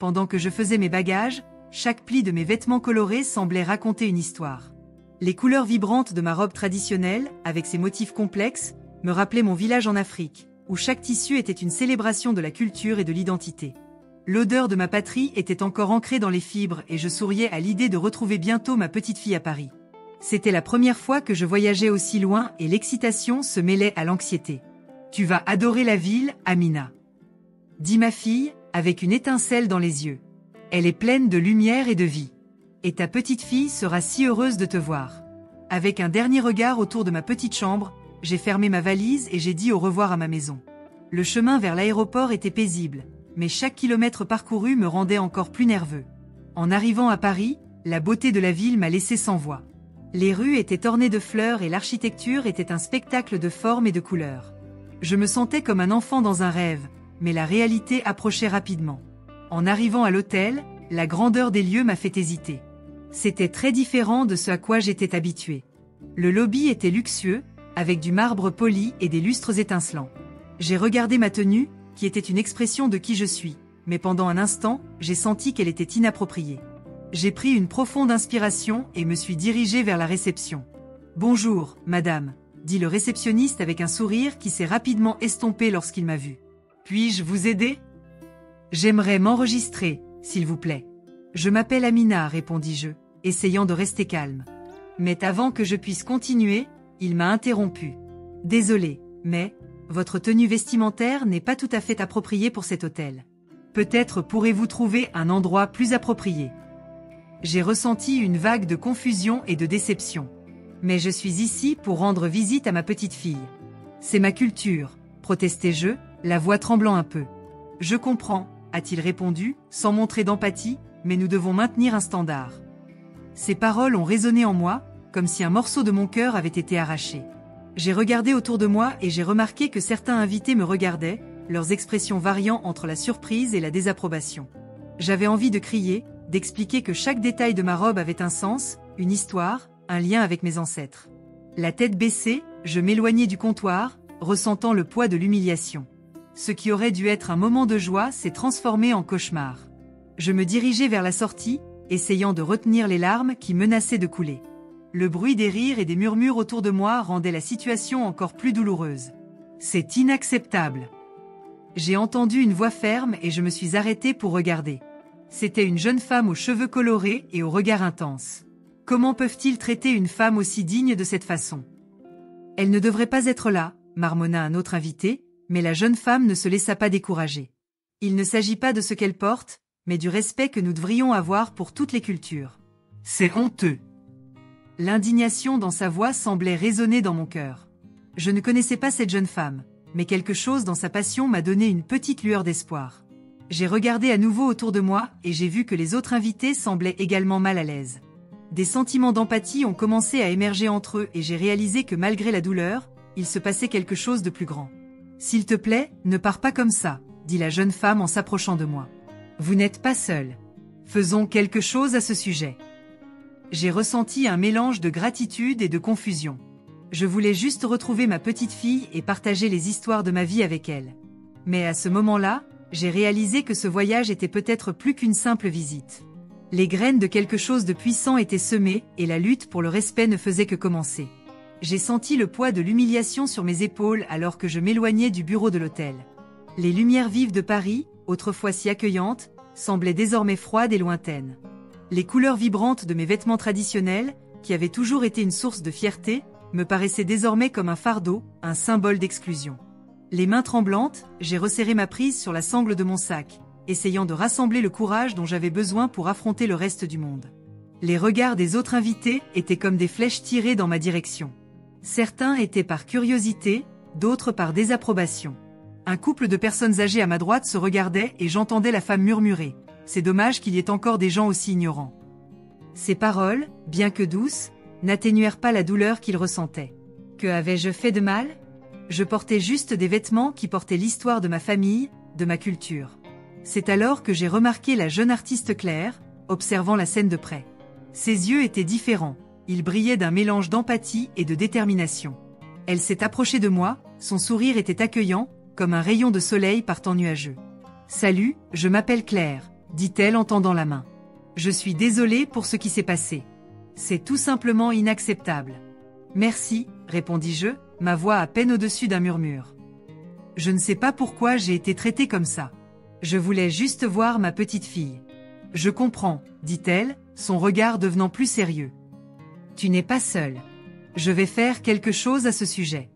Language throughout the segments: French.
Pendant que je faisais mes bagages, chaque pli de mes vêtements colorés semblait raconter une histoire. Les couleurs vibrantes de ma robe traditionnelle, avec ses motifs complexes, me rappelaient mon village en Afrique, où chaque tissu était une célébration de la culture et de l'identité. L'odeur de ma patrie était encore ancrée dans les fibres et je souriais à l'idée de retrouver bientôt ma petite fille à Paris. C'était la première fois que je voyageais aussi loin et l'excitation se mêlait à l'anxiété. « Tu vas adorer la ville, Amina », dit ma fille, avec une étincelle dans les yeux. Elle est pleine de lumière et de vie. Et ta petite fille sera si heureuse de te voir. Avec un dernier regard autour de ma petite chambre, j'ai fermé ma valise et j'ai dit au revoir à ma maison. Le chemin vers l'aéroport était paisible, mais chaque kilomètre parcouru me rendait encore plus nerveux. En arrivant à Paris, la beauté de la ville m'a laissé sans voix. Les rues étaient ornées de fleurs et l'architecture était un spectacle de formes et de couleurs. Je me sentais comme un enfant dans un rêve, mais la réalité approchait rapidement. En arrivant à l'hôtel, la grandeur des lieux m'a fait hésiter. C'était très différent de ce à quoi j'étais habitué. Le lobby était luxueux, avec du marbre poli et des lustres étincelants. J'ai regardé ma tenue, qui était une expression de qui je suis, mais pendant un instant, j'ai senti qu'elle était inappropriée. J'ai pris une profonde inspiration et me suis dirigé vers la réception. « Bonjour, madame », dit le réceptionniste avec un sourire qui s'est rapidement estompé lorsqu'il m'a vu. « Puis-je vous aider ? » « J'aimerais m'enregistrer, s'il vous plaît. »« Je m'appelle Amina », répondis-je, essayant de rester calme. Mais avant que je puisse continuer, il m'a interrompu. « Désolé, mais votre tenue vestimentaire n'est pas tout à fait appropriée pour cet hôtel. Peut-être pourrez-vous trouver un endroit plus approprié. » J'ai ressenti une vague de confusion et de déception. Mais je suis ici pour rendre visite à ma petite fille. C'est ma culture, protestai-je, la voix tremblant un peu. Je comprends, a-t-il répondu, sans montrer d'empathie, mais nous devons maintenir un standard. Ces paroles ont résonné en moi, comme si un morceau de mon cœur avait été arraché. J'ai regardé autour de moi et j'ai remarqué que certains invités me regardaient, leurs expressions variant entre la surprise et la désapprobation. J'avais envie de crier, d'expliquer que chaque détail de ma robe avait un sens, une histoire, un lien avec mes ancêtres. La tête baissée, je m'éloignais du comptoir, ressentant le poids de l'humiliation. Ce qui aurait dû être un moment de joie s'est transformé en cauchemar. Je me dirigeais vers la sortie, essayant de retenir les larmes qui menaçaient de couler. Le bruit des rires et des murmures autour de moi rendait la situation encore plus douloureuse. C'est inacceptable. J'ai entendu une voix ferme et je me suis arrêtée pour regarder. C'était une jeune femme aux cheveux colorés et au regard intense. Comment peuvent-ils traiter une femme aussi digne de cette façon ? Elle ne devrait pas être là, marmonna un autre invité, mais la jeune femme ne se laissa pas décourager. Il ne s'agit pas de ce qu'elle porte, mais du respect que nous devrions avoir pour toutes les cultures. C'est honteux. L'indignation dans sa voix semblait résonner dans mon cœur. Je ne connaissais pas cette jeune femme, mais quelque chose dans sa passion m'a donné une petite lueur d'espoir. J'ai regardé à nouveau autour de moi et j'ai vu que les autres invités semblaient également mal à l'aise. Des sentiments d'empathie ont commencé à émerger entre eux et j'ai réalisé que malgré la douleur, il se passait quelque chose de plus grand. « S'il te plaît, ne pars pas comme ça », dit la jeune femme en s'approchant de moi. « Vous n'êtes pas seul. Faisons quelque chose à ce sujet. » J'ai ressenti un mélange de gratitude et de confusion. Je voulais juste retrouver ma petite fille et partager les histoires de ma vie avec elle. Mais à ce moment-là, j'ai réalisé que ce voyage était peut-être plus qu'une simple visite. Les graines de quelque chose de puissant étaient semées et la lutte pour le respect ne faisait que commencer. J'ai senti le poids de l'humiliation sur mes épaules alors que je m'éloignais du bureau de l'hôtel. Les lumières vives de Paris, autrefois si accueillantes, semblaient désormais froides et lointaines. Les couleurs vibrantes de mes vêtements traditionnels, qui avaient toujours été une source de fierté, me paraissaient désormais comme un fardeau, un symbole d'exclusion. Les mains tremblantes, j'ai resserré ma prise sur la sangle de mon sac, essayant de rassembler le courage dont j'avais besoin pour affronter le reste du monde. Les regards des autres invités étaient comme des flèches tirées dans ma direction. Certains étaient par curiosité, d'autres par désapprobation. Un couple de personnes âgées à ma droite se regardait et j'entendais la femme murmurer « C'est dommage qu'il y ait encore des gens aussi ignorants ». Ces paroles, bien que douces, n'atténuèrent pas la douleur qu'ils ressentaient. Que avais-je fait de mal ? Je portais juste des vêtements qui portaient l'histoire de ma famille, de ma culture. C'est alors que j'ai remarqué la jeune artiste Claire, observant la scène de près. Ses yeux étaient différents, ils brillaient d'un mélange d'empathie et de détermination. Elle s'est approchée de moi, son sourire était accueillant, comme un rayon de soleil par temps nuageux. « Salut, je m'appelle Claire », dit-elle en tendant la main. Je suis désolée pour ce qui s'est passé. C'est tout simplement inacceptable. Merci, répondis-je, ma voix à peine au-dessus d'un murmure. Je ne sais pas pourquoi j'ai été traitée comme ça. Je voulais juste voir ma petite fille. Je comprends, dit-elle, son regard devenant plus sérieux. Tu n'es pas seule. Je vais faire quelque chose à ce sujet.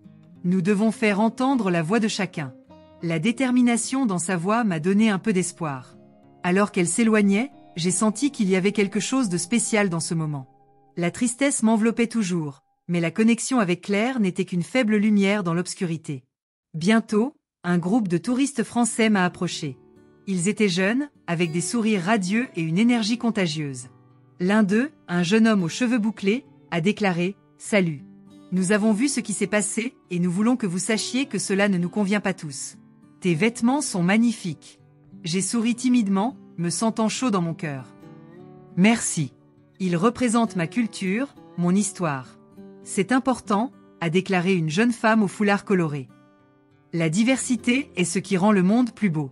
Nous devons faire entendre la voix de chacun. La détermination dans sa voix m'a donné un peu d'espoir. Alors qu'elle s'éloignait, j'ai senti qu'il y avait quelque chose de spécial dans ce moment. La tristesse m'enveloppait toujours, mais la connexion avec Claire n'était qu'une faible lumière dans l'obscurité. Bientôt, un groupe de touristes français m'a approché. Ils étaient jeunes, avec des sourires radieux et une énergie contagieuse. L'un d'eux, un jeune homme aux cheveux bouclés, a déclaré « Salut. Nous avons vu ce qui s'est passé et nous voulons que vous sachiez que cela ne nous convient pas tous. Tes vêtements sont magnifiques. » J'ai souri timidement, me sentant chaud dans mon cœur. Merci. Ils représentent ma culture, mon histoire. C'est important, a déclaré une jeune femme au foulard coloré. La diversité est ce qui rend le monde plus beau.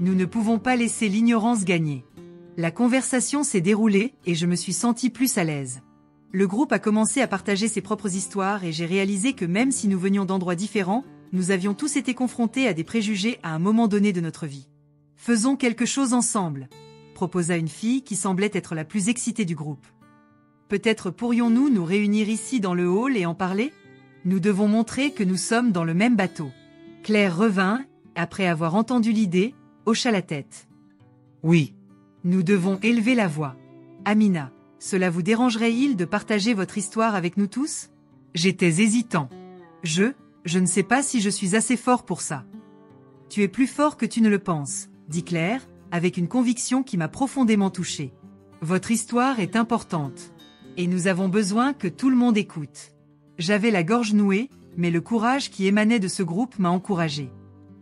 Nous ne pouvons pas laisser l'ignorance gagner. La conversation s'est déroulée et je me suis sentie plus à l'aise. Le groupe a commencé à partager ses propres histoires et j'ai réalisé que même si nous venions d'endroits différents, nous avions tous été confrontés à des préjugés à un moment donné de notre vie. Faisons quelque chose ensemble, proposa une fille qui semblait être la plus excitée du groupe. Peut-être pourrions-nous nous réunir ici dans le hall et en parler? Nous devons montrer que nous sommes dans le même bateau. Claire revint, après avoir entendu l'idée, hocha la tête. Oui. Nous devons élever la voix. Amina, cela vous dérangerait-il de partager votre histoire avec nous tous? J'étais hésitant. Je ne sais pas si je suis assez fort pour ça. Tu es plus fort que tu ne le penses, dit Claire, avec une conviction qui m'a profondément touchée. Votre histoire est importante. Et nous avons besoin que tout le monde écoute. J'avais la gorge nouée, mais le courage qui émanait de ce groupe m'a encouragée.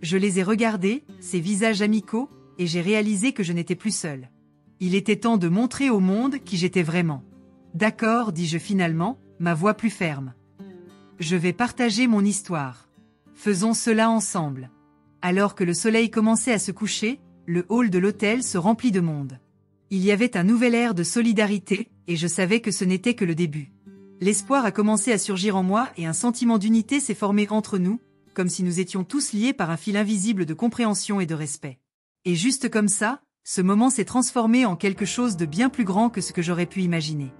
Je les ai regardés, ces visages amicaux, et j'ai réalisé que je n'étais plus seule. Il était temps de montrer au monde qui j'étais vraiment. D'accord, dis-je finalement, ma voix plus ferme. Je vais partager mon histoire. Faisons cela ensemble. Alors que le soleil commençait à se coucher, le hall de l'hôtel se remplit de monde. Il y avait un nouvel air de solidarité, et je savais que ce n'était que le début. L'espoir a commencé à surgir en moi et un sentiment d'unité s'est formé entre nous, comme si nous étions tous liés par un fil invisible de compréhension et de respect. Et juste comme ça, ce moment s'est transformé en quelque chose de bien plus grand que ce que j'aurais pu imaginer.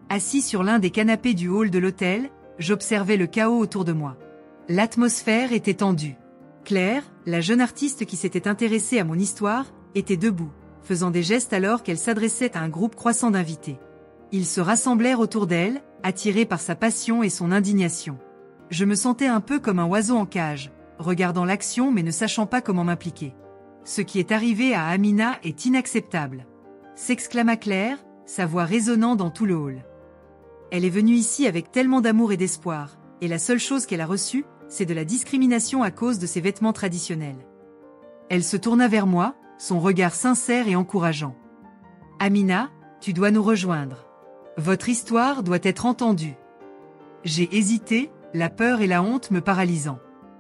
Assis sur l'un des canapés du hall de l'hôtel, j'observais le chaos autour de moi. L'atmosphère était tendue. Claire, la jeune artiste qui s'était intéressée à mon histoire, était debout, faisant des gestes alors qu'elle s'adressait à un groupe croissant d'invités. Ils se rassemblèrent autour d'elle, attirés par sa passion et son indignation. Je me sentais un peu comme un oiseau en cage, regardant l'action mais ne sachant pas comment m'impliquer. Ce qui est arrivé à Amina est inacceptable, s'exclama Claire, sa voix résonnant dans tout le hall. Elle est venue ici avec tellement d'amour et d'espoir, et la seule chose qu'elle a reçue, c'est de la discrimination à cause de ses vêtements traditionnels. Elle se tourna vers moi, son regard sincère et encourageant. Amina, tu dois nous rejoindre. Votre histoire doit être entendue. J'ai hésité, la peur et la honte me paralysant.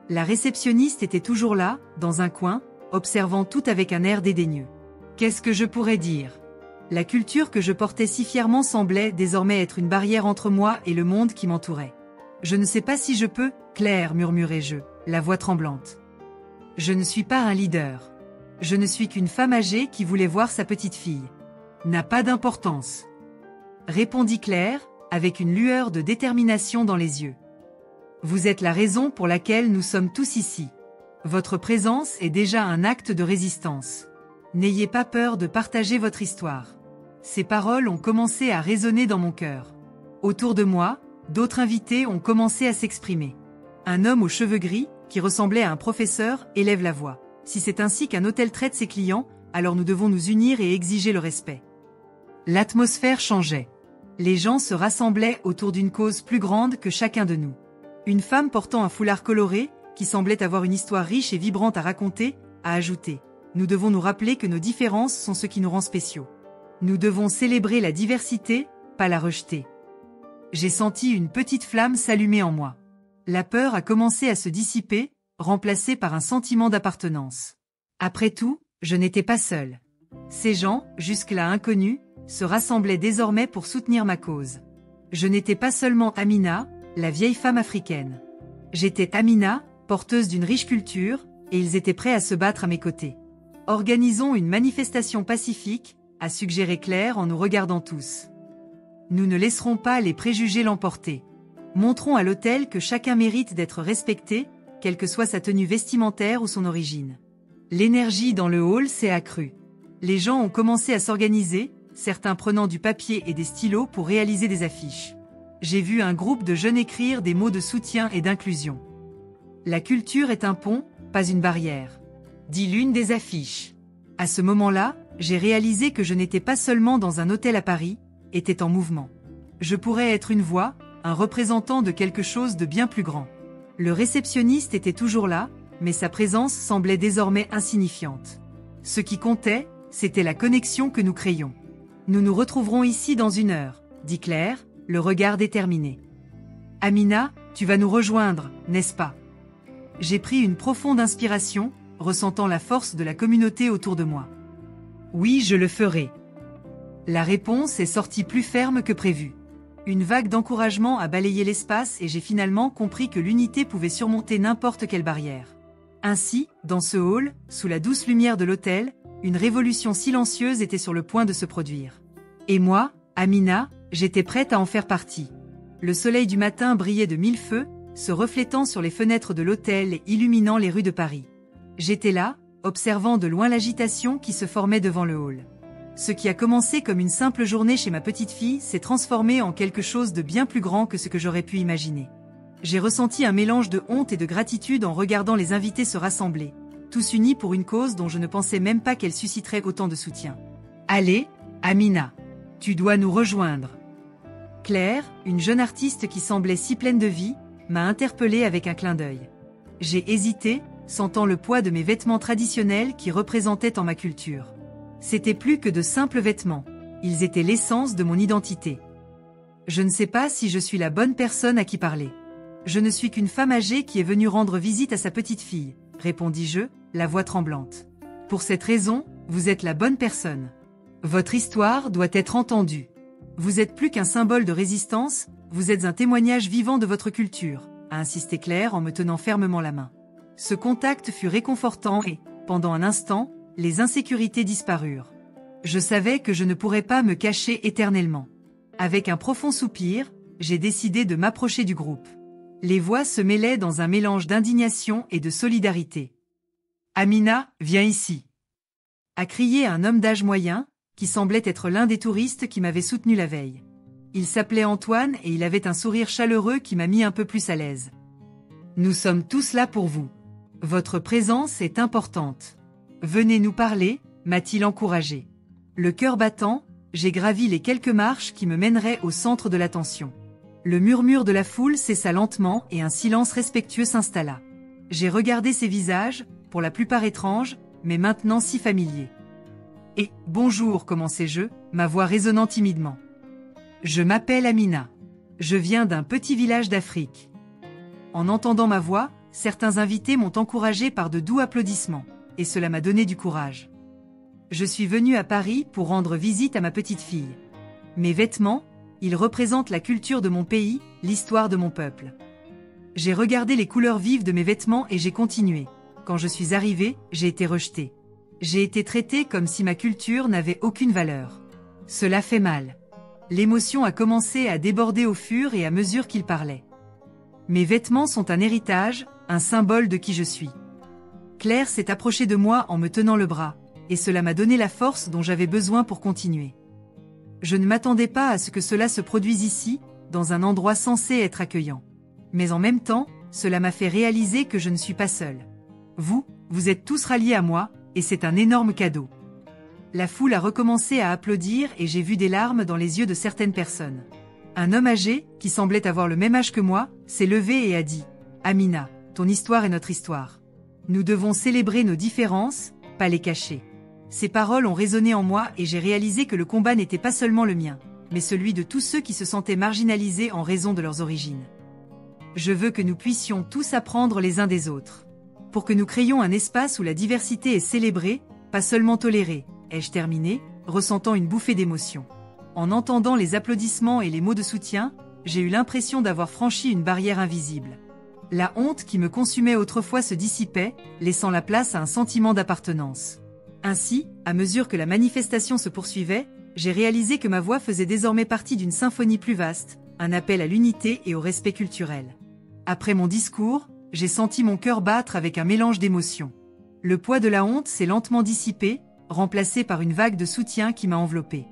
La réceptionniste était toujours là, dans un coin, observant tout avec un air dédaigneux. Qu'est-ce que je pourrais dire? La culture que je portais si fièrement semblait désormais être une barrière entre moi et le monde qui m'entourait. Je ne sais pas si je peux, Claire, murmurai-je, la voix tremblante. Je ne suis pas un leader. Je ne suis qu'une femme âgée qui voulait voir sa petite fille. N'a pas d'importance. Répondit Claire, avec une lueur de détermination dans les yeux. Vous êtes la raison pour laquelle nous sommes tous ici. Votre présence est déjà un acte de résistance. N'ayez pas peur de partager votre histoire. Ces paroles ont commencé à résonner dans mon cœur. Autour de moi, d'autres invités ont commencé à s'exprimer. Un homme aux cheveux gris, qui ressemblait à un professeur, élève la voix. Si c'est ainsi qu'un hôtel traite ses clients, alors nous devons nous unir et exiger le respect. L'atmosphère changeait. Les gens se rassemblaient autour d'une cause plus grande que chacun de nous. Une femme portant un foulard coloré, qui semblait avoir une histoire riche et vibrante à raconter, a ajouté « Nous devons nous rappeler que nos différences sont ce qui nous rend spéciaux. Nous devons célébrer la diversité, pas la rejeter. » J'ai senti une petite flamme s'allumer en moi. La peur a commencé à se dissiper, remplacée par un sentiment d'appartenance. Après tout, je n'étais pas seule. Ces gens, jusque-là inconnus, se rassemblaient désormais pour soutenir ma cause. Je n'étais pas seulement Amina, la vieille femme africaine. J'étais Amina, porteuse d'une riche culture, et ils étaient prêts à se battre à mes côtés. Organisons une manifestation pacifique, a suggéré Claire en nous regardant tous. Nous ne laisserons pas les préjugés l'emporter. Montrons à l'hôtel que chacun mérite d'être respecté, quelle que soit sa tenue vestimentaire ou son origine. L'énergie dans le hall s'est accrue. Les gens ont commencé à s'organiser, certains prenant du papier et des stylos pour réaliser des affiches. J'ai vu un groupe de jeunes écrire des mots de soutien et d'inclusion. La culture est un pont, pas une barrière, dit l'une des affiches. À ce moment-là, j'ai réalisé que je n'étais pas seulement dans un hôtel à Paris, était en mouvement. Je pourrais être une voix, un représentant de quelque chose de bien plus grand. Le réceptionniste était toujours là, mais sa présence semblait désormais insignifiante. Ce qui comptait, c'était la connexion que nous créions. Nous nous retrouverons ici dans 1 heure, dit Claire, le regard déterminé. Amina, tu vas nous rejoindre, n'est-ce pas? J'ai pris une profonde inspiration, ressentant la force de la communauté autour de moi. Oui, je le ferai. La réponse est sortie plus ferme que prévu. Une vague d'encouragement a balayé l'espace et j'ai finalement compris que l'unité pouvait surmonter n'importe quelle barrière. Ainsi, dans ce hall, sous la douce lumière de l'hôtel, une révolution silencieuse était sur le point de se produire. Et moi, Amina, j'étais prête à en faire partie. Le soleil du matin brillait de 1000 feux, se reflétant sur les fenêtres de l'hôtel et illuminant les rues de Paris. J'étais là, observant de loin l'agitation qui se formait devant le hall. Ce qui a commencé comme une simple journée chez ma petite fille s'est transformé en quelque chose de bien plus grand que ce que j'aurais pu imaginer. J'ai ressenti un mélange de honte et de gratitude en regardant les invités se rassembler, tous unis pour une cause dont je ne pensais même pas qu'elle susciterait autant de soutien. Allez, Amina, tu dois nous rejoindre. Claire, une jeune artiste qui semblait si pleine de vie, m'a interpellée avec un clin d'œil. J'ai hésité, sentant le poids de mes vêtements traditionnels qui représentaient tant ma culture. C'était plus que de simples vêtements, ils étaient l'essence de mon identité. Je ne sais pas si je suis la bonne personne à qui parler. Je ne suis qu'une femme âgée qui est venue rendre visite à sa petite fille, répondis-je, la voix tremblante. Pour cette raison, vous êtes la bonne personne. Votre histoire doit être entendue. Vous êtes plus qu'un symbole de résistance, vous êtes un témoignage vivant de votre culture, a insisté Claire en me tenant fermement la main. Ce contact fut réconfortant et, pendant un instant, les insécurités disparurent. Je savais que je ne pourrais pas me cacher éternellement. Avec un profond soupir, j'ai décidé de m'approcher du groupe. Les voix se mêlaient dans un mélange d'indignation et de solidarité. « Amina, viens ici !» a crié un homme d'âge moyen, qui semblait être l'un des touristes qui m'avaient soutenu la veille. Il s'appelait Antoine et il avait un sourire chaleureux qui m'a mis un peu plus à l'aise. « Nous sommes tous là pour vous. Votre présence est importante. Venez nous parler, m'a-t-il encouragé. Le cœur battant, j'ai gravi les quelques marches qui me mèneraient au centre de l'attention. Le murmure de la foule cessa lentement et un silence respectueux s'installa. J'ai regardé ces visages, pour la plupart étranges, mais maintenant si familiers. « Et, bonjour, commençai-je, ma voix résonnant timidement. Je m'appelle Amina. Je viens d'un petit village d'Afrique. » En entendant ma voix, certains invités m'ont encouragé par de doux applaudissements, et cela m'a donné du courage. Je suis venue à Paris pour rendre visite à ma petite fille. Mes vêtements, ils représentent la culture de mon pays, l'histoire de mon peuple. J'ai regardé les couleurs vives de mes vêtements et j'ai continué. Quand je suis arrivée, j'ai été rejetée. J'ai été traitée comme si ma culture n'avait aucune valeur. Cela fait mal. L'émotion a commencé à déborder au fur et à mesure qu'il parlait. Mes vêtements sont un héritage, un symbole de qui je suis. Claire s'est approchée de moi en me tenant le bras, et cela m'a donné la force dont j'avais besoin pour continuer. Je ne m'attendais pas à ce que cela se produise ici, dans un endroit censé être accueillant. Mais en même temps, cela m'a fait réaliser que je ne suis pas seule. Vous êtes tous ralliés à moi, et c'est un énorme cadeau. La foule a recommencé à applaudir et j'ai vu des larmes dans les yeux de certaines personnes. Un homme âgé, qui semblait avoir le même âge que moi, s'est levé et a dit « Amina, ton histoire est notre histoire. Nous devons célébrer nos différences, pas les cacher. » Ces paroles ont résonné en moi et j'ai réalisé que le combat n'était pas seulement le mien, mais celui de tous ceux qui se sentaient marginalisés en raison de leurs origines. Je veux que nous puissions tous apprendre les uns des autres. Pour que nous créions un espace où la diversité est célébrée, pas seulement tolérée, ai-je terminé, ressentant une bouffée d'émotion. En entendant les applaudissements et les mots de soutien, j'ai eu l'impression d'avoir franchi une barrière invisible. La honte qui me consumait autrefois se dissipait, laissant la place à un sentiment d'appartenance. Ainsi, à mesure que la manifestation se poursuivait, j'ai réalisé que ma voix faisait désormais partie d'une symphonie plus vaste, un appel à l'unité et au respect culturel. Après mon discours, j'ai senti mon cœur battre avec un mélange d'émotions. Le poids de la honte s'est lentement dissipé, remplacé par une vague de soutien qui m'a enveloppé.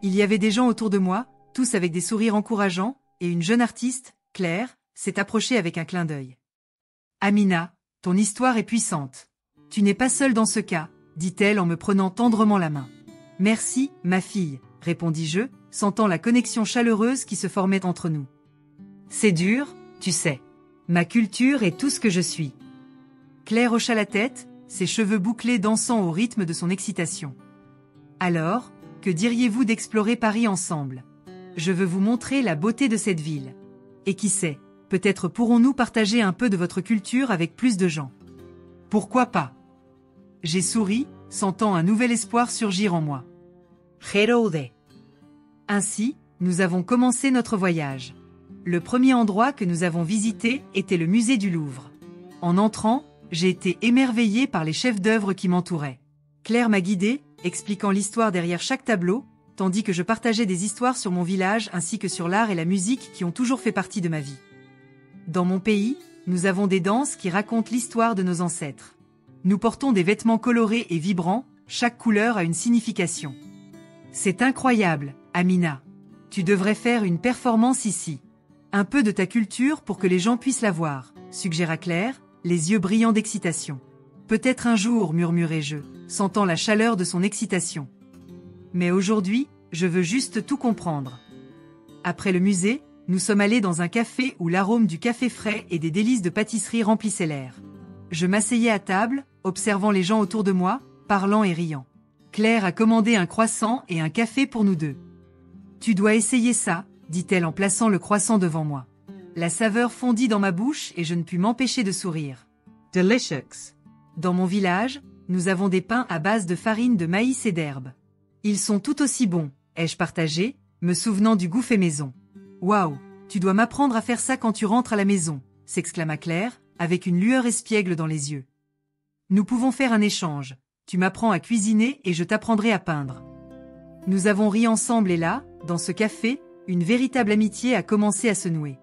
Il y avait des gens autour de moi, tous avec des sourires encourageants, et une jeune artiste, Claire, s'est approchée avec un clin d'œil. « Amina, ton histoire est puissante. Tu n'es pas seule dans ce cas, » dit-elle en me prenant tendrement la main. « Merci, ma fille, » répondis-je, sentant la connexion chaleureuse qui se formait entre nous. « C'est dur, tu sais. Ma culture est tout ce que je suis. » Claire hocha la tête, ses cheveux bouclés dansant au rythme de son excitation. « Alors, que diriez-vous d'explorer Paris ensemble? Je veux vous montrer la beauté de cette ville. Et qui sait, peut-être pourrons-nous partager un peu de votre culture avec plus de gens. Pourquoi pas? J'ai souri, sentant un nouvel espoir surgir en moi. Hérode. Ainsi, nous avons commencé notre voyage. Le premier endroit que nous avons visité était le musée du Louvre. En entrant, j'ai été émerveillée par les chefs-d'œuvre qui m'entouraient. Claire m'a guidée, expliquant l'histoire derrière chaque tableau, tandis que je partageais des histoires sur mon village ainsi que sur l'art et la musique qui ont toujours fait partie de ma vie. Dans mon pays, nous avons des danses qui racontent l'histoire de nos ancêtres. Nous portons des vêtements colorés et vibrants, chaque couleur a une signification. C'est incroyable, Amina. Tu devrais faire une performance ici. Un peu de ta culture pour que les gens puissent la voir, suggéra Claire, les yeux brillants d'excitation. Peut-être un jour, murmurai-je, sentant la chaleur de son excitation. Mais aujourd'hui, je veux juste tout comprendre. Après le musée, nous sommes allés dans un café où l'arôme du café frais et des délices de pâtisserie remplissaient l'air. Je m'asseyais à table, observant les gens autour de moi, parlant et riant. Claire a commandé un croissant et un café pour nous deux. « Tu dois essayer ça, » dit-elle en plaçant le croissant devant moi. La saveur fondit dans ma bouche et je ne pus m'empêcher de sourire. « Delicious !» Dans mon village, nous avons des pains à base de farine de maïs et d'herbes. Ils sont tout aussi bons, ai-je partagé, me souvenant du goût fait maison. « Waouh, tu dois m'apprendre à faire ça quand tu rentres à la maison !» s'exclama Claire, avec une lueur espiègle dans les yeux. « Nous pouvons faire un échange. Tu m'apprends à cuisiner et je t'apprendrai à peindre. » Nous avons ri ensemble et là, dans ce café, une véritable amitié a commencé à se nouer.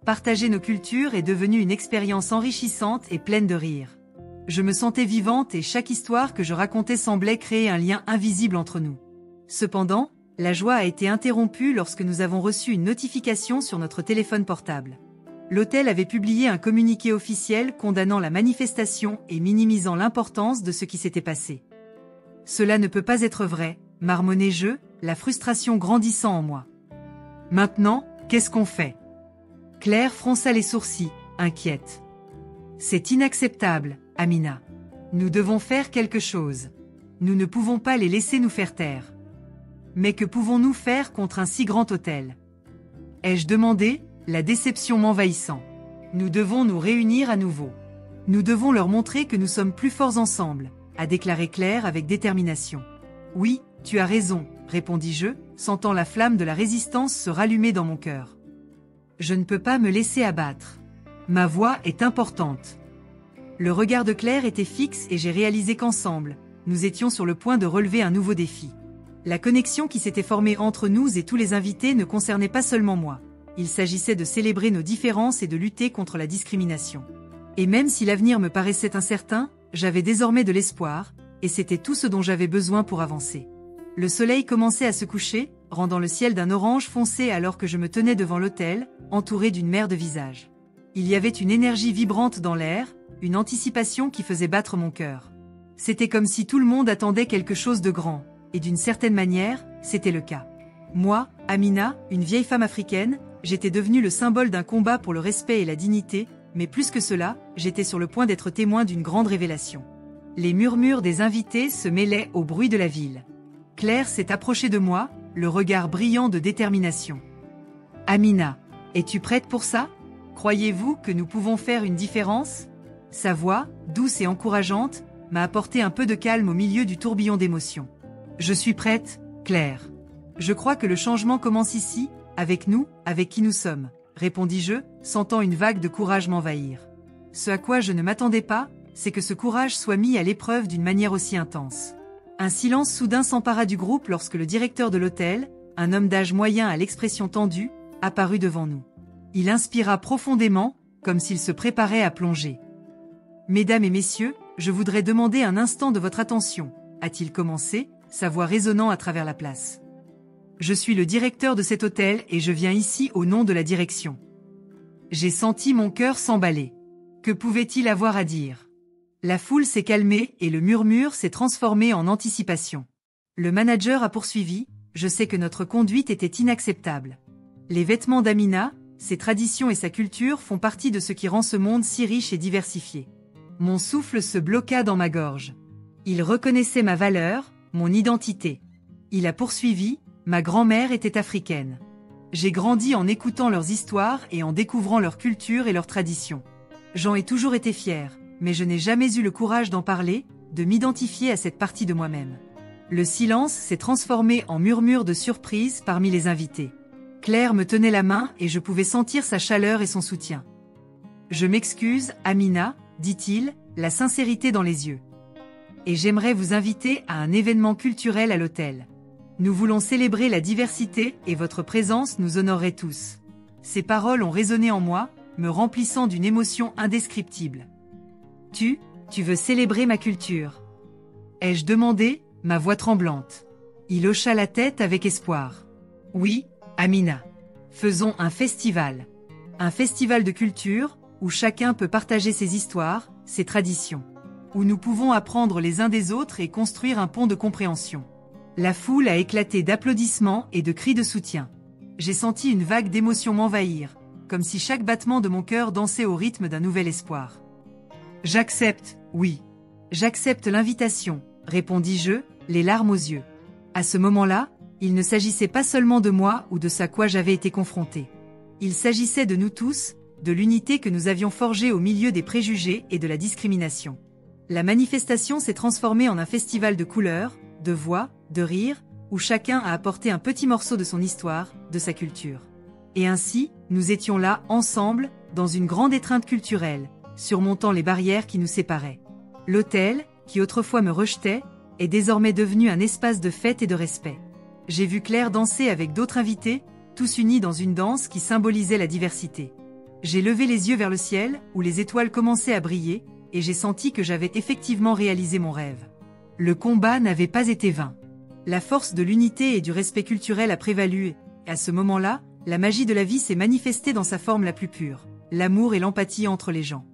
Partager nos cultures est devenu une expérience enrichissante et pleine de rire. Je me sentais vivante et chaque histoire que je racontais semblait créer un lien invisible entre nous. Cependant, la joie a été interrompue lorsque nous avons reçu une notification sur notre téléphone portable. L'hôtel avait publié un communiqué officiel condamnant la manifestation et minimisant l'importance de ce qui s'était passé. « Cela ne peut pas être vrai », marmonnai-je, la frustration grandissant en moi. « Maintenant, qu'est-ce qu'on fait ?» Claire fronça les sourcils, inquiète. « C'est inacceptable, Amina. Nous devons faire quelque chose. Nous ne pouvons pas les laisser nous faire taire. Mais que pouvons-nous faire contre un si grand hôtel ? Ai-je demandé, la déception m'envahissant. Nous devons nous réunir à nouveau. Nous devons leur montrer que nous sommes plus forts ensemble, a déclaré Claire avec détermination. Oui, tu as raison, répondis-je, sentant la flamme de la résistance se rallumer dans mon cœur. Je ne peux pas me laisser abattre. Ma voix est importante. Le regard de Claire était fixe et j'ai réalisé qu'ensemble, nous étions sur le point de relever un nouveau défi. La connexion qui s'était formée entre nous et tous les invités ne concernait pas seulement moi. Il s'agissait de célébrer nos différences et de lutter contre la discrimination. Et même si l'avenir me paraissait incertain, j'avais désormais de l'espoir, et c'était tout ce dont j'avais besoin pour avancer. Le soleil commençait à se coucher, rendant le ciel d'un orange foncé alors que je me tenais devant l'autel, entouré d'une mer de visages. Il y avait une énergie vibrante dans l'air, une anticipation qui faisait battre mon cœur. C'était comme si tout le monde attendait quelque chose de grand, et d'une certaine manière, c'était le cas. Moi, Amina, une vieille femme africaine, j'étais devenue le symbole d'un combat pour le respect et la dignité, mais plus que cela, j'étais sur le point d'être témoin d'une grande révélation. Les murmures des invités se mêlaient au bruit de la ville. Claire s'est approchée de moi, le regard brillant de détermination. « Amina, es-tu prête pour ça? Croyez-vous que nous pouvons faire une différence ?» Sa voix, douce et encourageante, m'a apporté un peu de calme au milieu du tourbillon d'émotions. Je suis prête, Claire. Je crois que le changement commence ici, avec nous, avec qui nous sommes, répondis-je, sentant une vague de courage m'envahir. Ce à quoi je ne m'attendais pas, c'est que ce courage soit mis à l'épreuve d'une manière aussi intense. Un silence soudain s'empara du groupe lorsque le directeur de l'hôtel, un homme d'âge moyen à l'expression tendue, apparut devant nous. Il inspira profondément, comme s'il se préparait à plonger. « Mesdames et messieurs, je voudrais demander un instant de votre attention », a-t-il commencé, sa voix résonnant à travers la place. « Je suis le directeur de cet hôtel et je viens ici au nom de la direction. » J'ai senti mon cœur s'emballer. Que pouvait-il avoir à dire? La foule s'est calmée et le murmure s'est transformé en anticipation. Le manager a poursuivi, « Je sais que notre conduite était inacceptable. Les vêtements d'Amina, ses traditions et sa culture font partie de ce qui rend ce monde si riche et diversifié. » Mon souffle se bloqua dans ma gorge. Il reconnaissait ma valeur, mon identité. Il a poursuivi, « Ma grand-mère était africaine. J'ai grandi en écoutant leurs histoires et en découvrant leur culture et leurs traditions. J'en ai toujours été fière, mais je n'ai jamais eu le courage d'en parler, de m'identifier à cette partie de moi-même. » Le silence s'est transformé en murmure de surprise parmi les invités. Claire me tenait la main et je pouvais sentir sa chaleur et son soutien. « Je m'excuse, Amina, » dit-il, la sincérité dans les yeux. « Et j'aimerais vous inviter à un événement culturel à l'hôtel. Nous voulons célébrer la diversité et votre présence nous honorerait tous. » Ces paroles ont résonné en moi, me remplissant d'une émotion indescriptible. « Tu veux célébrer ma culture ?» ai-je demandé, ma voix tremblante. Il hocha la tête avec espoir. « Oui, Amina. Faisons un festival. Un festival de culture, où chacun peut partager ses histoires, ses traditions. Où nous pouvons apprendre les uns des autres et construire un pont de compréhension. » La foule a éclaté d'applaudissements et de cris de soutien. J'ai senti une vague d'émotion m'envahir, comme si chaque battement de mon cœur dansait au rythme d'un nouvel espoir. « J'accepte, oui. J'accepte l'invitation, » répondis-je, les larmes aux yeux. À ce moment-là, il ne s'agissait pas seulement de moi ou de ce à quoi j'avais été confrontée. Il s'agissait de nous tous, de l'unité que nous avions forgée au milieu des préjugés et de la discrimination. La manifestation s'est transformée en un festival de couleurs, de voix, de rires, où chacun a apporté un petit morceau de son histoire, de sa culture. Et ainsi, nous étions là, ensemble, dans une grande étreinte culturelle, surmontant les barrières qui nous séparaient. L'hôtel, qui autrefois me rejetait, est désormais devenu un espace de fête et de respect. J'ai vu Claire danser avec d'autres invités, tous unis dans une danse qui symbolisait la diversité. J'ai levé les yeux vers le ciel, où les étoiles commençaient à briller, et j'ai senti que j'avais effectivement réalisé mon rêve. Le combat n'avait pas été vain. La force de l'unité et du respect culturel a prévalu et, à ce moment-là, la magie de la vie s'est manifestée dans sa forme la plus pure, l'amour et l'empathie entre les gens.